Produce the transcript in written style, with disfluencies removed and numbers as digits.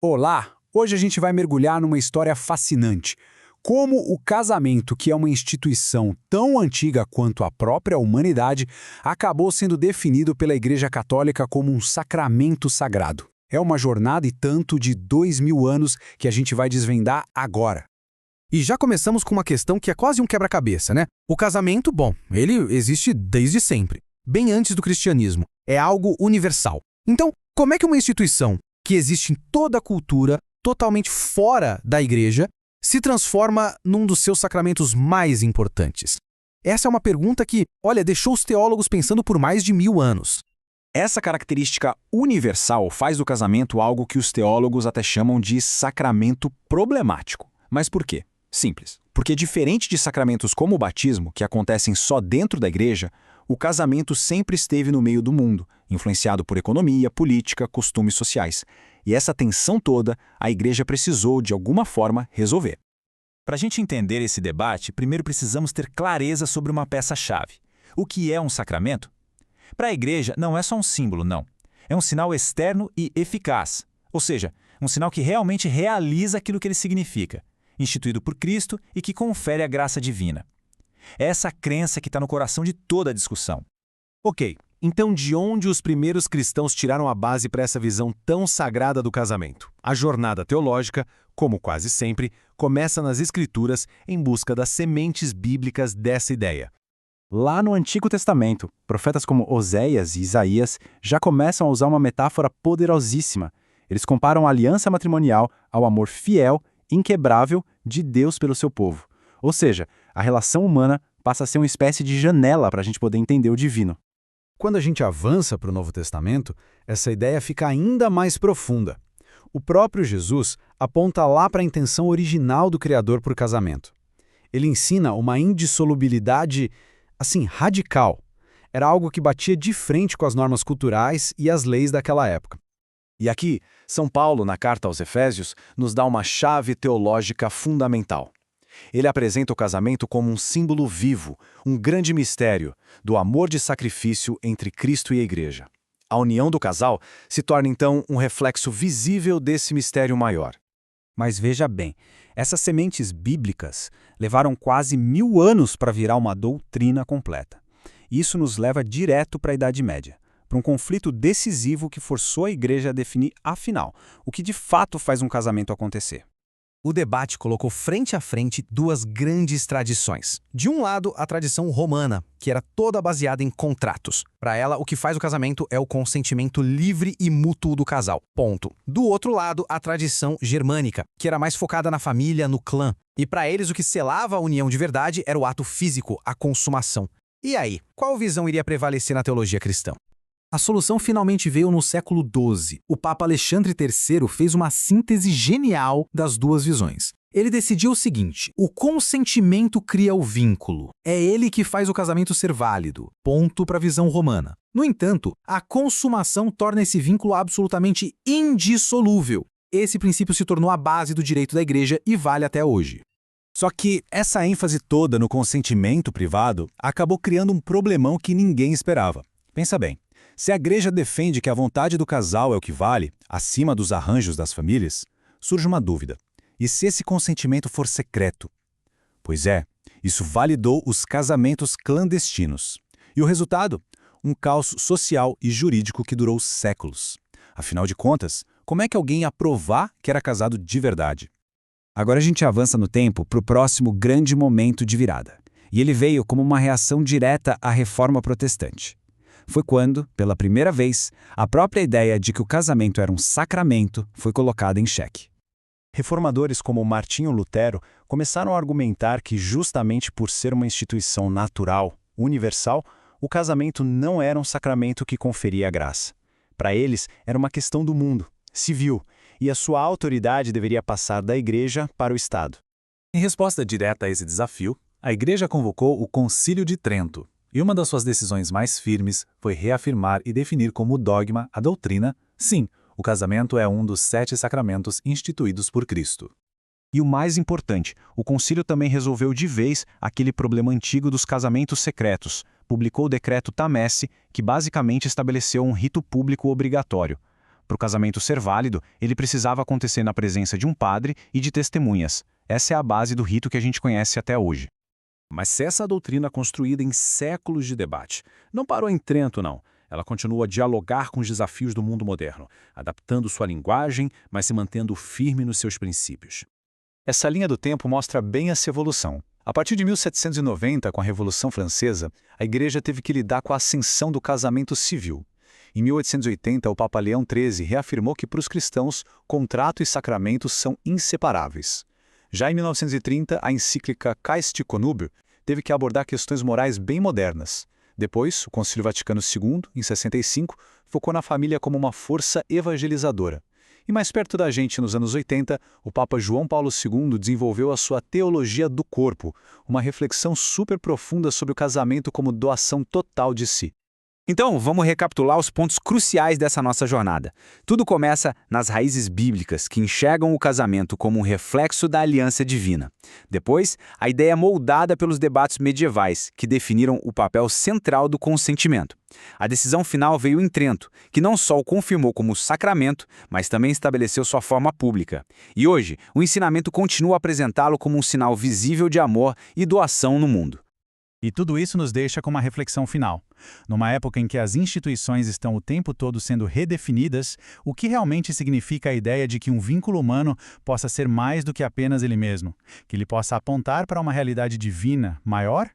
Olá! Hoje a gente vai mergulhar numa história fascinante. Como o casamento, que é uma instituição tão antiga quanto a própria humanidade, acabou sendo definido pela Igreja Católica como um sacramento sagrado. É uma jornada e tanto de 2000 anos que a gente vai desvendar agora. E já começamos com uma questão que é quase um quebra-cabeça, né? O casamento, bom, ele existe desde sempre, bem antes do cristianismo. É algo universal. Então, como é que uma instituição que existe em toda a cultura, totalmente fora da igreja, se transforma num dos seus sacramentos mais importantes? Essa é uma pergunta que, olha, deixou os teólogos pensando por mais de 1000 anos. Essa característica universal faz do casamento algo que os teólogos até chamam de sacramento problemático. Mas por quê? Simples. Porque diferente de sacramentos como o batismo, que acontecem só dentro da igreja, o casamento sempre esteve no meio do mundo, influenciado por economia, política, costumes sociais. E essa tensão toda, a igreja precisou, de alguma forma, resolver. Para a gente entender esse debate, primeiro precisamos ter clareza sobre uma peça-chave. O que é um sacramento? Para a igreja, não é só um símbolo, não. É um sinal externo e eficaz. Ou seja, um sinal que realmente realiza aquilo que ele significa, instituído por Cristo e que confere a graça divina. É essa crença que está no coração de toda a discussão. Ok, então de onde os primeiros cristãos tiraram a base para essa visão tão sagrada do casamento? A jornada teológica, como quase sempre, começa nas Escrituras em busca das sementes bíblicas dessa ideia. Lá no Antigo Testamento, profetas como Oséias e Isaías já começam a usar uma metáfora poderosíssima. Eles comparam a aliança matrimonial ao amor fiel, inquebrável de Deus pelo seu povo. Ou seja, a relação humana passa a ser uma espécie de janela para a gente poder entender o divino. Quando a gente avança para o Novo Testamento, essa ideia fica ainda mais profunda. O próprio Jesus aponta lá para a intenção original do Criador por casamento. Ele ensina uma indissolubilidade, assim, radical. Era algo que batia de frente com as normas culturais e as leis daquela época. E aqui, São Paulo, na carta aos Efésios, nos dá uma chave teológica fundamental. Ele apresenta o casamento como um símbolo vivo, um grande mistério do amor de sacrifício entre Cristo e a Igreja. A união do casal se torna então um reflexo visível desse mistério maior. Mas veja bem, essas sementes bíblicas levaram quase 1000 anos para virar uma doutrina completa. Isso nos leva direto para a Idade Média, para um conflito decisivo que forçou a Igreja a definir, afinal, o que de fato faz um casamento acontecer. O debate colocou frente a frente duas grandes tradições. De um lado, a tradição romana, que era toda baseada em contratos. Para ela, o que faz o casamento é o consentimento livre e mútuo do casal. Ponto. Do outro lado, a tradição germânica, que era mais focada na família, no clã. E para eles, o que selava a união de verdade era o ato físico, a consumação. E aí, qual visão iria prevalecer na teologia cristã? A solução finalmente veio no século XII. O Papa Alexandre III fez uma síntese genial das duas visões. Ele decidiu o seguinte: o consentimento cria o vínculo. É ele que faz o casamento ser válido. Ponto para a visão romana. No entanto, a consumação torna esse vínculo absolutamente indissolúvel. Esse princípio se tornou a base do direito da Igreja e vale até hoje. Só que essa ênfase toda no consentimento privado acabou criando um problemão que ninguém esperava. Pensa bem. Se a igreja defende que a vontade do casal é o que vale, acima dos arranjos das famílias, surge uma dúvida. E se esse consentimento for secreto? Pois é, isso validou os casamentos clandestinos. E o resultado? Um caos social e jurídico que durou séculos. Afinal de contas, como é que alguém ia provar que era casado de verdade? Agora a gente avança no tempo para o próximo grande momento de virada. E ele veio como uma reação direta à Reforma Protestante. Foi quando, pela primeira vez, a própria ideia de que o casamento era um sacramento foi colocada em xeque. Reformadores como Martinho Lutero começaram a argumentar que, justamente por ser uma instituição natural, universal, o casamento não era um sacramento que conferia graça. Para eles, era uma questão do mundo, civil, e a sua autoridade deveria passar da Igreja para o Estado. Em resposta direta a esse desafio, a Igreja convocou o Concílio de Trento. E uma das suas decisões mais firmes foi reafirmar e definir como dogma a doutrina: sim, o casamento é um dos 7 sacramentos instituídos por Cristo. E o mais importante, o concílio também resolveu de vez aquele problema antigo dos casamentos secretos. Publicou o decreto Tamesse, que basicamente estabeleceu um rito público obrigatório. Para o casamento ser válido, ele precisava acontecer na presença de um padre e de testemunhas. Essa é a base do rito que a gente conhece até hoje. Mas essa doutrina construída em séculos de debate não parou em Trento, não. Ela continua a dialogar com os desafios do mundo moderno, adaptando sua linguagem, mas se mantendo firme nos seus princípios. Essa linha do tempo mostra bem essa evolução. A partir de 1790, com a Revolução Francesa, a Igreja teve que lidar com a ascensão do casamento civil. Em 1880, o Papa Leão XIII reafirmou que, para os cristãos, contrato e sacramento são inseparáveis. Já em 1930, a encíclica Caisti Connubii teve que abordar questões morais bem modernas. Depois, o Concílio Vaticano II, em 65, focou na família como uma força evangelizadora. E mais perto da gente, nos anos 80, o Papa João Paulo II desenvolveu a sua Teologia do Corpo, uma reflexão super profunda sobre o casamento como doação total de si. Então, vamos recapitular os pontos cruciais dessa nossa jornada. Tudo começa nas raízes bíblicas, que enxergam o casamento como um reflexo da aliança divina. Depois, a ideia moldada pelos debates medievais, que definiram o papel central do consentimento. A decisão final veio em Trento, que não só o confirmou como sacramento, mas também estabeleceu sua forma pública. E hoje, o ensinamento continua a apresentá-lo como um sinal visível de amor e doação no mundo. E tudo isso nos deixa com uma reflexão final. Numa época em que as instituições estão o tempo todo sendo redefinidas, o que realmente significa a ideia de que um vínculo humano possa ser mais do que apenas ele mesmo? Que ele possa apontar para uma realidade divina maior?